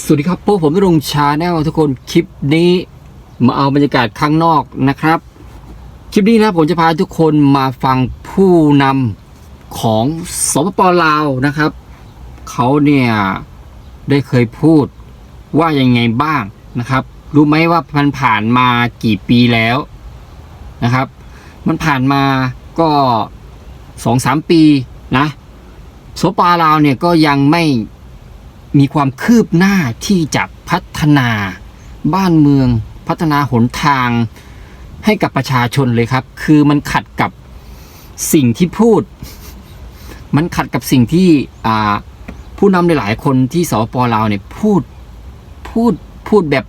สวัสดีครับพวกผมณรงค์ชาแนลทุกคนคลิปนี้มาเอาบรรยากาศข้างนอกนะครับคลิปนี้นะผมจะพาทุกคนมาฟังผู้นำของสปป.ลาวนะครับเขาเนี่ยได้เคยพูดว่ายังไงบ้างนะครับรู้ไหมว่ามันผ่านมากี่ปีแล้วนะครับมันผ่านมาก็ 2-3 ปีนะสปป.ลาวเนี่ยก็ยังไม่มีความคืบหน้าที่จะพัฒนาบ้านเมืองพัฒนาหนทางให้กับประชาชนเลยครับคือมันขัดกับสิ่งที่พูดมันขัดกับสิ่งที่ผู้นำหลายๆคนที่สปป.ลาวเนี่ยพูดแบบ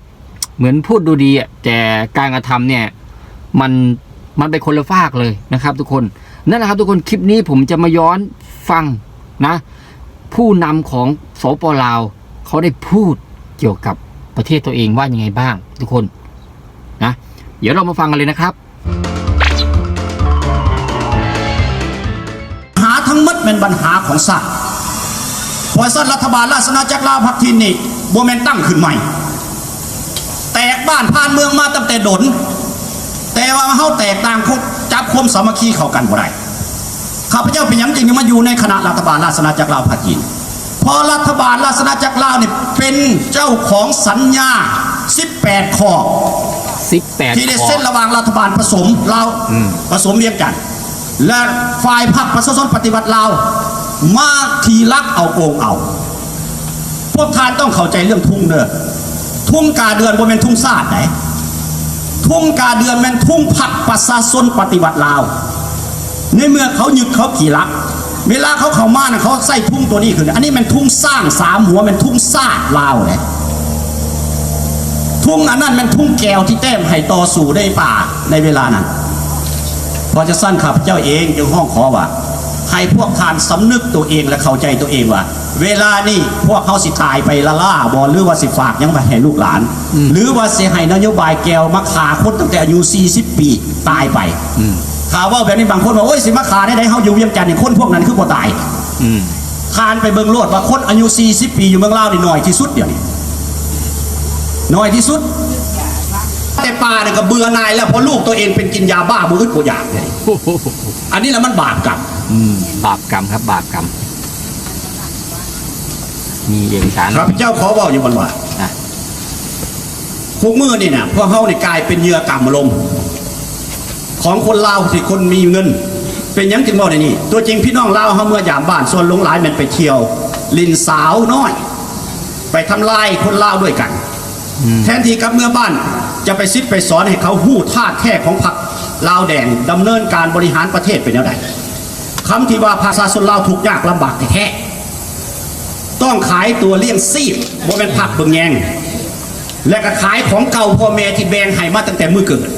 เหมือนพูดดูดีอ่ะแต่การกระทำเนี่ยมันไปคนละฝากเลยนะครับทุกคนนั่นแหละครับทุกคนคลิปนี้ผมจะมาย้อนฟังนะผู้นำของสปป.ลาวเขาได้พูดเกี่ยวกับประเทศตัวเองว่ายังไงบ้างทุกคนนะเดี๋ยวเรามาฟังกันเลยนะครับหาทั้งหมดเป็นปัญหาของชาติพอรัฐบาลราชอาณาจักรลาวพักทินนี่โบแมนตั้งขึ้นใหม่แตกบ้านผ่านเมืองมาตั้งแต่ดนแต่ว่าเขาแตกต่างจับความสามัคคีเข้ากันบ่ได้ข้าพเจ้าเป็นยังจึงมาอยู่ในคณะรัฐบาลราชอาณาจักรลาวพักทินพอรัฐบาลราชอาณาจักรลาวเนี่ยเป็นเจ้าของสัญญา18 ข้อที่ได้เส้นระหว่างรัฐบาลผสมลาวผสมเรียงกันและฝ่ายพรรคประชาชนปฏิวัติลาวมาทีลักเอาโกงเอาพวกท่านต้องเข้าใจเรื่องทุ่งเด้อทุ่งกาเดือนบ่แม่นทุ่งซาดไหนทุ่งกาเดือนแม่นทุ่งพรรคประชาชนปฏิวัติลาวในเมื่อเขายึดเขาขี่ลักเวลาเขาเข้ามานะเขาใส่ทุ่งตัวนี้ขึ้นอันนี้มันทุ่งสร้าง3 หัวมันทุ่งซาดลาวเลยทุ่งอันนั้นมันทุ่งแก้วที่แต้มให้ต่อสู่ได้ป่าในเวลานั้นพอจะสั้นข้าพเจ้าเองจึงห้องขอว่าให้พวกท่านสำนึกตัวเองและเข้าใจตัวเองว่าเวลานี่พวกเขาสิตายไปละล่าบอลหรือว่าสิฝากยังไปให้ลูกหลานหรือว่าสิให้นโยบายแก้วมาขาคนตั้งแต่อายุ40 ปีตายไปข่าวว่าแบบนี้บางคนบอกโอ้ยสิมาขาได้เขาอยู่เวียงจันทร์เนี่ยคนพวกนั้นคือบ่ตายทานไปเบิ่งโลดว่าคนอายุ40 ปีอยู่เมืองลาวนี่น้อยที่สุดเดี๋ยวนี้น้อยที่สุดแต่ป่าเนี่ยก็เบื่อนายแล้วเพราะลูกตัวเองเป็นกินยาบ้ามืออึดกว่าอยากเลยอันนี้แหละมันบาปกรรมบาปกรรมครับบาปกรรมมีเอกสารครับเจ้าขอบอกอยู่บนว่าพวกมือนี่เนี่ยพวกเขาเนี่ยกลายเป็นเหยื่อกรรมลมของคนลาวที่คนมีเงินเป็นยังจึงบอกในนี่ตัวจริงพี่น้องลาวเขาเมื่อยามบ้านส่วนลงหลายมันไปเที่ยวลินสาวน้อยไปทำลายคนลาวด้วยกันแทนที่กับเมื่อบ้านจะไปซิดไปสอนให้เขาหู้ท่าแท้ของพรรคลาวแดงดำเนินการบริหารประเทศเป็นแนวใดคำที่ว่าภาษาชนลาวถูกยากลำบากแท้ต้องขายตัวเลี้ยงซีบบ่เป็นผักเบิ่งแยงและก็ขายของเก่าพ่อแม่ที่แบงให้มาตั้งแต่มือเกิด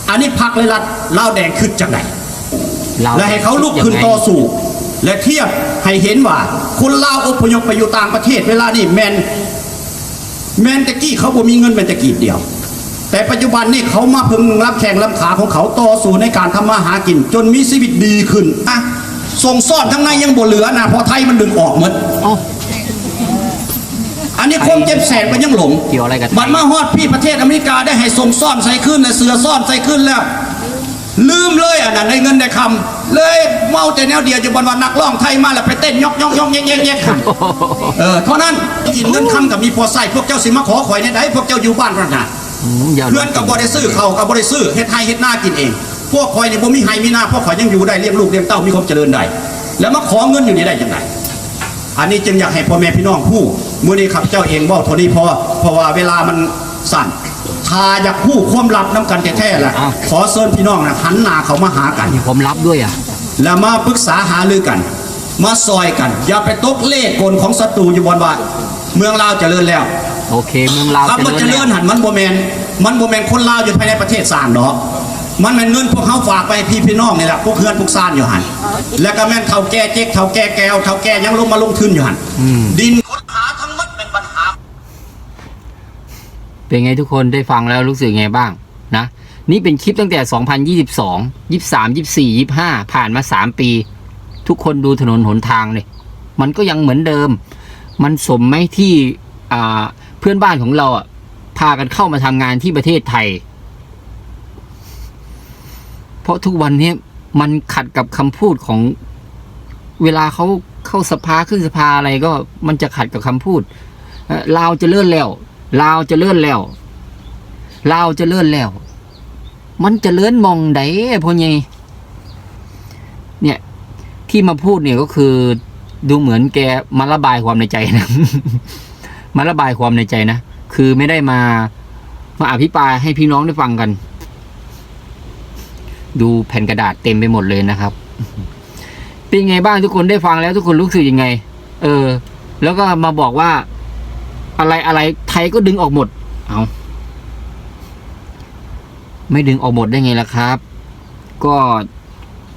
อันนี้พรรคเลยรัฐลาวแดงขึ้นจากไหนและให้เขาลุกขึ้นต่อสู้และเทียบให้เห็นว่าคนลาวอพยพไปอยู่ต่างประเทศเวลานี่แมนตะกี้เขาบ่มีเงินเป็นตะกี้เดียวแต่ปัจจุบันนี่เขามาพึงรับแข่งรับขาของเขาต่อสู้ในการทำมาหากินจนมีชีวิตดีขึ้นอ่ะส่งซ่อนทั้งในยังบ่เหลือนะเพราะไทยมันดึงออกหมดอันนี้คงเจ็บแสบมันยังหลงเกี่ยวอะไรกันบัดมาฮอดพี่ประเทศอเมริกาได้ให้ส่งซ่อนใส่ขึ้นและเสือซ่อนใส่ขึ้นแล้วลืมเลยอันนั้นในเงินได้คำเลยเมาแต่แนวเดียวจะวันนักร้องไทยมาแล้วไปเต้นยกแยกเท่านั้นกินเงินคำกับมีพอใส่พวกเจ้าสิมาขอข่อยในใดพวกเจ้าอยู่บ้านพระนาเพื่อนกับบริซื้อเขากับบริซื้อเฮ็ดไทยเฮ็ดหน้ากินเองพวกข่อยนี่บ่มีไห้มีหน้าพวกข่อยยังอยู่ได้เลี้ยงลูกเลี้ยงเต้ามีความเจริญได้แล้วมาขอเงินอยู่นี่ได้ยังไงอันนี้จึงอยากให้พ่อแม่พี่น้องผู้มื้อนี้ครับเจ้าเองว่าเท่านี้เพราะว่าเวลามันสั้นถ้าอยากผู้ความลับน้ำกันแท้ๆแหละขอเชิญพี่น้องนะหันหน้าเขามาหากันมีความลับด้วยแล้วมาปรึกษาหารือกันมาซอยกันอย่าไปตกเล่ห์กลของศัตรูอยู่บนว่าเมืองลาวเจริญแล้วโอเคเมืองลาวเจริญหันมันโบแมนคนลาวอยู่ภายในประเทศสร้างดอกมันเป็นเงินพวกเขาฝากไปพี่น้องนี่แหละพวกเพื่อนพวกซ่านอยู่หันแล้วก็แม่นเท่าแก่เจ๊กเท่าแก่แก้วเท่าแก่ยังลงทุนอยู่หันดินคดหาทั้งหมดเป็นปัญหาเป็นไงทุกคนได้ฟังแล้วรู้สึกไงบ้างนะนี่เป็นคลิปตั้งแต่2022 23 24 25ผ่านมา3 ปีทุกคนดูถนนหนทางเลยมันก็ยังเหมือนเดิมมันสมไหมที่ เพื่อนบ้านของเราพากันเข้ามาทำงานที่ประเทศไทย เพราะทุกวันนี้มันขัดกับคำพูดของเวลาเขาเข้าสภาขึ้นสภาอะไรก็มันจะขัดกับคำพูดลาวจะเลื่อนแล้วลาวจะเลื่อนแล้วลาวจะเลื่อนแล้วมันจะเลื่อนมองใดพ่อใหญ่เนี่ยที่มาพูดเนี่ยก็คือดูเหมือนแกมาระบายความในใจนะ มาระบายความในใจนะคือไม่ได้มาอภิปรายให้พี่น้องได้ฟังกันดูแผ่นกระดาษเต็มไปหมดเลยนะครับเป็นไงบ้างทุกคนได้ฟังแล้วทุกคนรู้สึกยังไงแล้วก็มาบอกว่าอะไรไทยก็ดึงออกหมดเอาไม่ดึงออกหมดได้ไงล่ะครับก็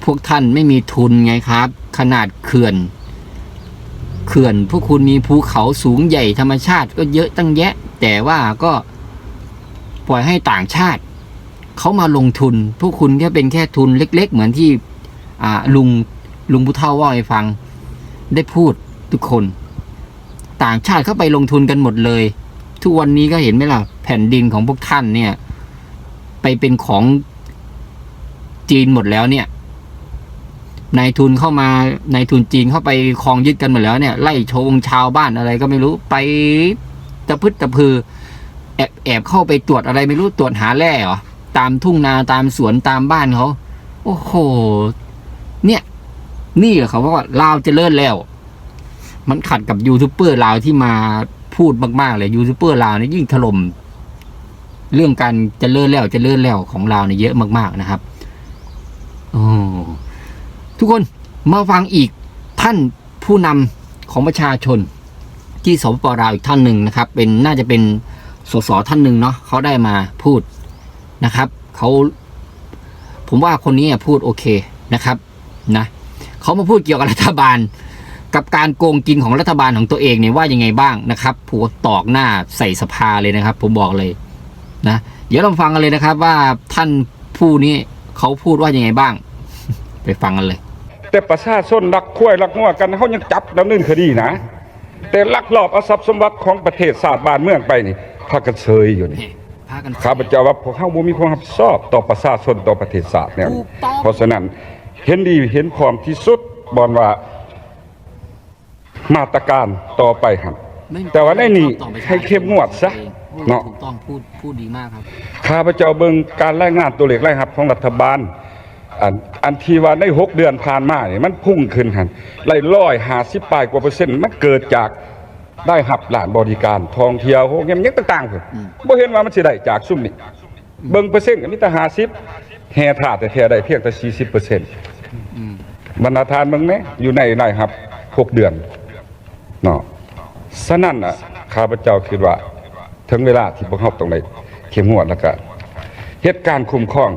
พวกท่านไม่มีทุนไงครับขนาดเขื่อนพวกคุณมีภูเขาสูงใหญ่ธรรมชาติก็เยอะตั้งแยะแต่ว่าก็ปล่อยให้ต่างชาติเขามาลงทุนพวกคุณเป็นแค่ทุนเล็กๆเหมือนที่ลุงผู้เฒ่าว่าให้ฟังได้พูดทุกคนต่างชาติเข้าไปลงทุนกันหมดเลยทุกวันนี้ก็เห็นไหมล่ะแผ่นดินของพวกท่านเนี่ยไปเป็นของจีนหมดแล้วเนี่ยนายทุนเข้ามานายทุนจีนเข้าไปครองยึดกันหมดแล้วเนี่ยไล่ชาวบ้านอะไรก็ไม่รู้ไปตะพึดตะพือแอบเข้าไปตรวจอะไรไม่รู้ตรวจหาแร่เหรอตามทุ่งนาตามสวนตามบ้านเขาโอ้โหเนี่ยนี่แหละเขาว่าลาวจะเลิศแล้วมันขัดกับยูทูบเบอร์ลาวที่มาพูดมากๆเลยยูทูบเบอร์ลาวเนี่ยยิ่งถล่มเรื่องการจะเลิศแล้วของลาวเนี่ยเยอะมากๆนะครับโอ้ทุกคนมาฟังอีกท่านผู้นำของประชาชนที่สปป.ลาวอีกท่านหนึ่งนะครับเป็นน่าจะเป็นสสท่านหนึ่งเนาะเขาได้มาพูดนะครับผมว่าคนนี้พูดโอเคนะครับนะเขามาพูดเกี่ยวกับรัฐบาลกับการโกงกินของรัฐบาลของตัวเองเนี่ยว่ายังไงบ้างนะครับผัวตอกหน้าใส่สภาเลยนะครับผมบอกเลยนะเดี๋ยวลองฟังกันเลยนะครับว่าท่านผู้นี้เขาพูดว่ายังไงบ้างไปฟังกันเลยแต่ประชาชนรักคุ้ยรักงัวกันเขายังจับดำเนินคดีนะแต่ลักลอบเอาทรัพย์สมบัติของประเทศศาสตร์บ้านเมืองไปนี่พากันเซยอยู่นี่ข้าพเจ้าว่าพวกเขาบ่มีความรับผิดชอบต่อประชาชนต่อประเทศศาสตร์เนี่ยเพราะฉะนั้นเห็นดีเห็นความที่สุดบอนว่ามาตรการต่อไปครับแต่ว่าในนี้ให้เข้มงวดซะเนาะถูกต้องพูดดีมากครับข้าพเจ้าเบิ่งการรายงานตัวเลขรายรับของรัฐบาลอันที่ว่าใน6 เดือนผ่านมาเนี่ยมันพุ่งขึ้นหัน150%กว่ามันเกิดจากได้หับหลานบริการท่องเที่ยวโฮเงียมยังต่างๆพุ่นบ่เห็นว่ามันสิได้จากซุ่มนี่เบิ่งเปอร์เซ็นต์ก็มีแต่50แห่ถาดแต่แท้ได้เพียงแต่40%บรรณาทานเบิ่งแหมอยู่ในรายรับ6 เดือนเนาะฉะนั้นข้าพเจ้าคิดว่าถึงเวลาที่พวกเฮาต้องได้เข้มงวดแล้วก็เหตุการณ์คุ้มครอง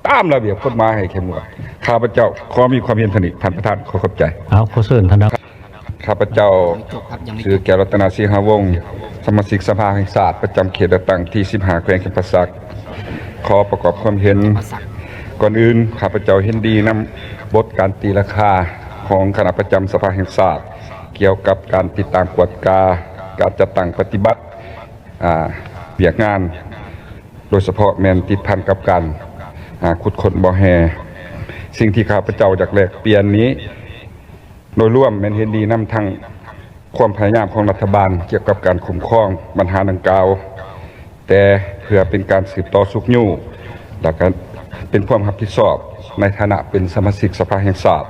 ตามระเบียบกฎหมายให้เข้มงวดข้าพเจ้าขอมีความเห็นเท่านี้ท่านประธานขอขอบใจขอเชิญท่านข้าพเจ้าชื่อแก้วรัตนาศรีหาวงศ์สมาชิกสภาแห่งชาติประจำเขตเลือกตั้งที่15แขวงจำปาสักขอประกอบความเห็นก่อนอื่นข้าพเจ้าเห็นดีนำบทการตีราคาของคณะประจำสภาแห่งชาติเกี่ยวกับการติดตามกวดการจัดตั้งปฏิบัติเบียกงานโดยเฉพาะแมนติดพันกับการขุดค้นบ่อแฮสิ่งที่ข้าพเจ้าอยากแลกเปลี่ยนนี้โดยร่วมแมนเห็นดีนำทางความพยายามของรัฐบาลเกี่ยวกับการคุ้มครองปัญหาดังกล่าวแต่เพื่อเป็นการสืบต่อสุขยู่และการเป็นความรับผิดชอบในฐานะเป็นสมาชิกสภาแห่งชาติ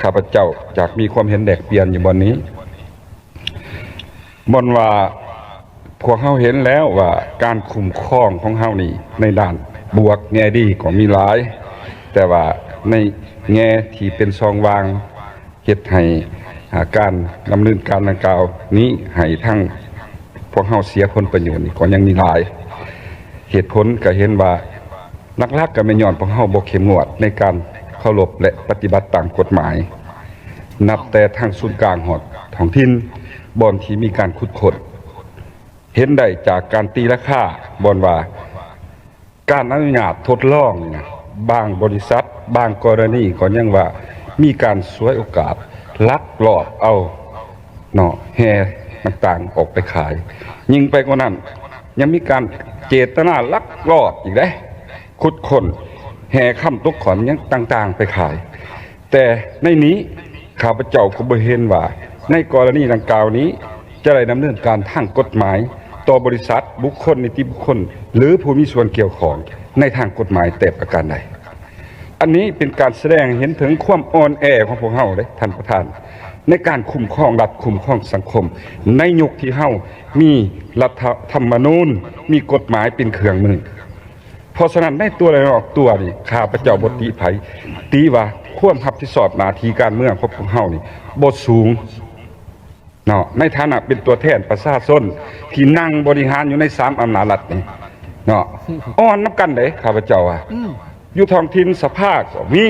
ข้าพเจ้าอยากมีความเห็นแลกเปลี่ยนอยู่บนนี้บนว่าพวกเฮาเห็นแล้วว่าการคุ้มครองของเฮานี่ในด้านบวกแง่ดีก็มีหลายแต่ว่าในแง่ที่เป็นช่องว่างเฮ็ดให้การดำเนินการดังกล่าวนี้ให้ทั้งพวกเฮาเสียผลประโยชน์ก็ยังมีหลายเหตุผลก็เห็นว่าหลักๆก็แม่นย้อนพวกเฮาบ่เข้มงวดในการเคารพและปฏิบัติตามกฎหมายนับแต่ทางศูนย์กลางหอดท้องถิ่นบ่อนที่มีการขุดค้นเห็นได้จากการตีราคาบ่อนว่าการอนุญาตทดลองเนี่ยบางบริษัทบางกรณีก็ยังว่ามีการฉวยโอกาสลักลอบเอาเนาะแห่ ต่างๆออกไปขาย ยิ่งไปกว่านั้นยังมีการเจตนาลักลอบอีกได้ขุดคนแห่ค่ำตุกขอนยังต่างๆไปขาย แต่ในนี้ข้าพเจ้าก็บ่เห็นว่าในกรณีดังกล่าวนี้จะได้ดำเนินการทางกฎหมายต่อบริษัทบุคคลนิติบุคคลหรือผู้มีส่วนเกี่ยวข้องในทางกฎหมายแต่ประการใดอันนี้เป็นการแสดงเห็นถึงความอ่อนแอของพวกเฮาเด้ท่านประธานในการคุ้มครองรัฐคุ้มครองสังคมในยุคที่เฮามีรัฐธรรมนูญมีกฎหมายเป็นเครื่องมือเพราะฉะนั้นในตัวอะไรออกตัวนี่ข้าพเจ้าบ่ติไผตีว่าความรับผิดชอบหน้าที่การเมืองของพวกเฮานี่บ่สูงเนาะในฐานะเป็นตัวแทนประชาชนที่นั่งบริหารอยู่ใน3อำนาจรัฐนี่เนาะอ่อนนับกันเด้ข้าพเจ้าว่าอยู่ท้องถิ่นสภาก็มี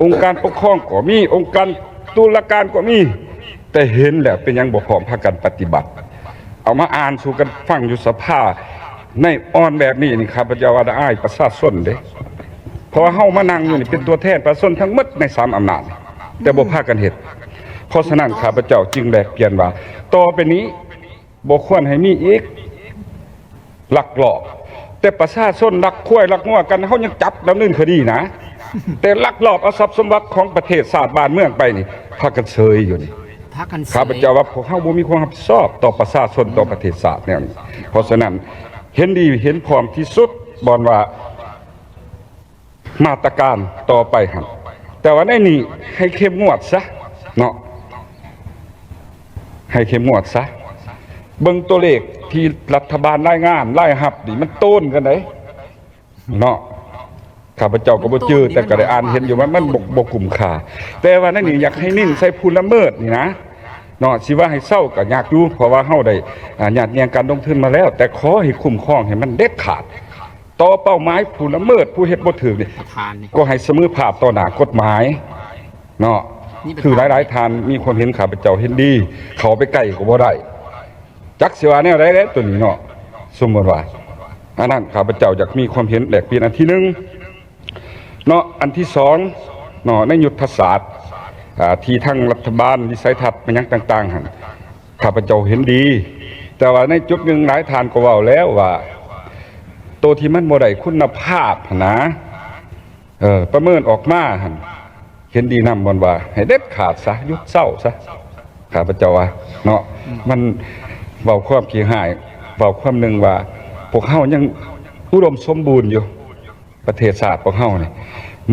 องค์การปกครองก็มีองค์การตุลาการก็มีแต่เห็นแล้วเป็นยังบ่พร้อมพากันปฏิบัติเอามาอ่านสู่กันฟังอยู่สภาในอ่อนแบบนี้นี่ข้าพเจ้าว่าได้อ้ายประชาชนเด้เพราะเฮามานั่งอยู่นี่เป็นตัวแทนประชาชนทั้งหมดใน3อำนาจแต่บ่พากันเฮ็ดเพราะฉะนั้นข้าพเจ้าจึงแลกเปลี่ยนว่าต่อไปนี้บ่ควรให้มีอีกลักลอบแต่ประชาชนลักข้วยลักงัวกันเฮายังจับดำเนินคดีนะแต่ลักลอบเอาทรัพย์สมบัติของประเทศชาติบ้านเมืองไปนี่พากันเฉยอยู่นี่ข้าพเจ้าว่าพวกเฮาบ่มีความรับผิดชอบต่อประชาชนต่อประเทศชาติแนวนี้เพราะฉะนั้นเห็นดีเห็นพร้อมที่สุดบ่อนว่ามาตรการต่อไปหั่นแต่ว่าในนี้ให้เข้มงวดซะเนาะให้เข้มงวดซะเบิ่งตัวเลขที่รัฐบาลรายงานรายรับนี่มันโต้นกันได้เนาะข้าพเจ้าก็บ่จื้อแต่ก็ได้อ่านเห็นอยู่ว่ามันบ่คุ้มค่าแต่ว่านั่นนี่อยากให้นิ่งใส่ผู้ละเมิดนี่นะเนาะสิว่าให้เศร้าก็ยากอยู่เพราะว่าเฮาได้ญาติเนียงการลงทุนมาแล้ว แต่ขอให้คุ้มครองให้มันเด็ดขาดต่อเป้าหมายผู้ละเมิดผู้เฮ็ดบ่ถูกนี่ก็ให้เสมอภาพต่อหน้ากฎหมายเนาะคือหลายๆท่านมีความเห็นข้าพเจ้าเห็นดีเขาไปใกล้ก็บ่ได้จักสิว่าแนวใดเด้ตัวนี้เนาะสมมุติว่าอันนั้นข้าพเจ้าอยากมีความเห็นแลกเปลี่ยนอันที่1เนาะอันที่2เนาะในยุทธศาสตร์ที่ทั้งรัฐบาลวิสัยทัศน์มันยังต่างๆหั่นข้าพเจ้าเห็นดีแต่ว่าในจุดหนึ่งหลายท่านก็เว้าแล้วว่าตัวที่มันบ่ได้คุณภาพนะประเมินออกมาหั่นเห็นดีนำบ่ว่าให้เด็ดขาดซะยุดเศร้าซะข้าพเจ้าว่าเนาะมันเว้าความขี้หายเว้าความหนึงว่าพวกเฮายังอุดมสมบูรณ์อยู่ประเทศชาติพวกเฮานี่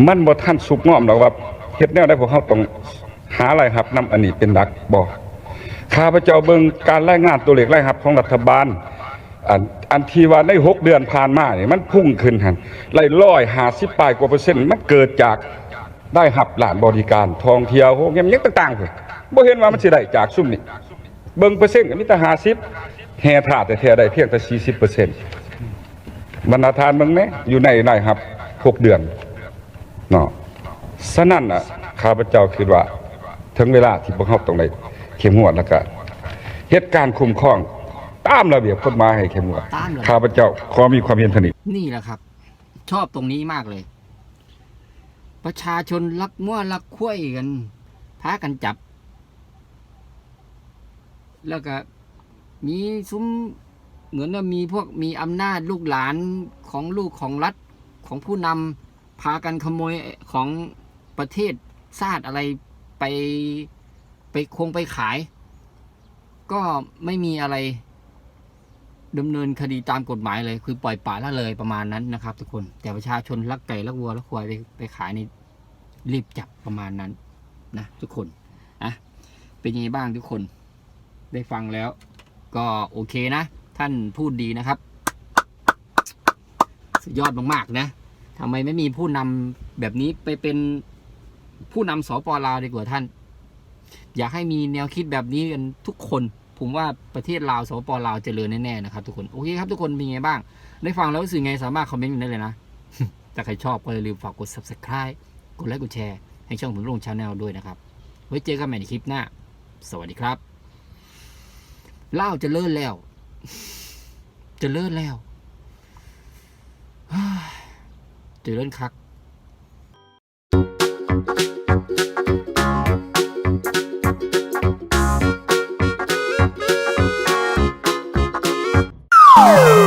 มันบ่ทันสุกงอมดอกว่าเฮ็ดแนวใดพวกเฮาต้องหารายรับนำอันนี้เป็นหลักบ่ข้าพเจ้าเบิ่งการรายงานตัวเลขรายรับของรัฐบาลอันที่ว่าใน6เดือนผ่านมานี่มันพุ่งขึ้นหั่น150ปลายกว่าเปอร์เซ็นต์มันเกิดจากได้รับหลานบริการท่องเที่ยวโรงแรมยังต่างๆพุ่นบ่เห็นว่ามันสิได้จากซุ่มนี่เบิ่งเปอร์เซ็นต์ก็มีแต่50แห่ถาดแต่แท้ได้เพียงแต่ 40% บรรดาทานเบิ่งแม่อยู่ในรายรับ6เดือนเนาะฉะนั้นน่ะข้าพเจ้าคิดว่าถึงเวลาที่พวกเฮาต้องได้เข้มงวดแล้วก็เฮ็ดการคุ้มครองตามระเบียบกฎหมายให้เข้มงวดข้าพเจ้าขอมีความเห็นเท่านี้นี่แหละครับชอบตรงนี้มากเลยประชาชนรักมั่วรักคุ้ยกันพากันจับแล้วก็มีซุ้มเหมือนว่ามีพวกมีอำนาจลูกหลานของลูกของรัฐของผู้นำพากันขโมยของประเทศชาติอะไรไปคงไปขายก็ไม่มีอะไรดำเนินคดีตามกฎหมายเลยคือปล่อยปละละเลยประมาณนั้นนะครับทุกคนแต่ประชาชนรักไก่รักวัวรักควายไปขายนี่รีบจับประมาณนั้นนะทุกคนเป็นยังไงบ้างทุกคนได้ฟังแล้วก็โอเคนะท่านพูดดีนะครับสุดยอดมากๆนะทำไมไม่มีผู้นำแบบนี้ไปเป็นผู้นำสปลาวดีกว่าท่านอยากให้มีแนวคิดแบบนี้กันทุกคนผมว่าประเทศลาวสปลาวเจริญแน่ๆนะครับทุกคนโอเคครับทุกคนเป็นไงบ้างได้ฟังแล้วรู้สึกไงสามารถคอมเมนต์กันได้เลยนะ ถ้าใครชอบก็อย่าลืมฝากกด Subscribe กดไลค์กดแชร์ให้ช่องผมลงชาแนลด้วยนะครับไว้เจอกันใหม่ในคลิปหน้าสวัสดีครับเล่าจะเลิศแล้วจะเลิศแล้วจะเลิศคัก Thank you.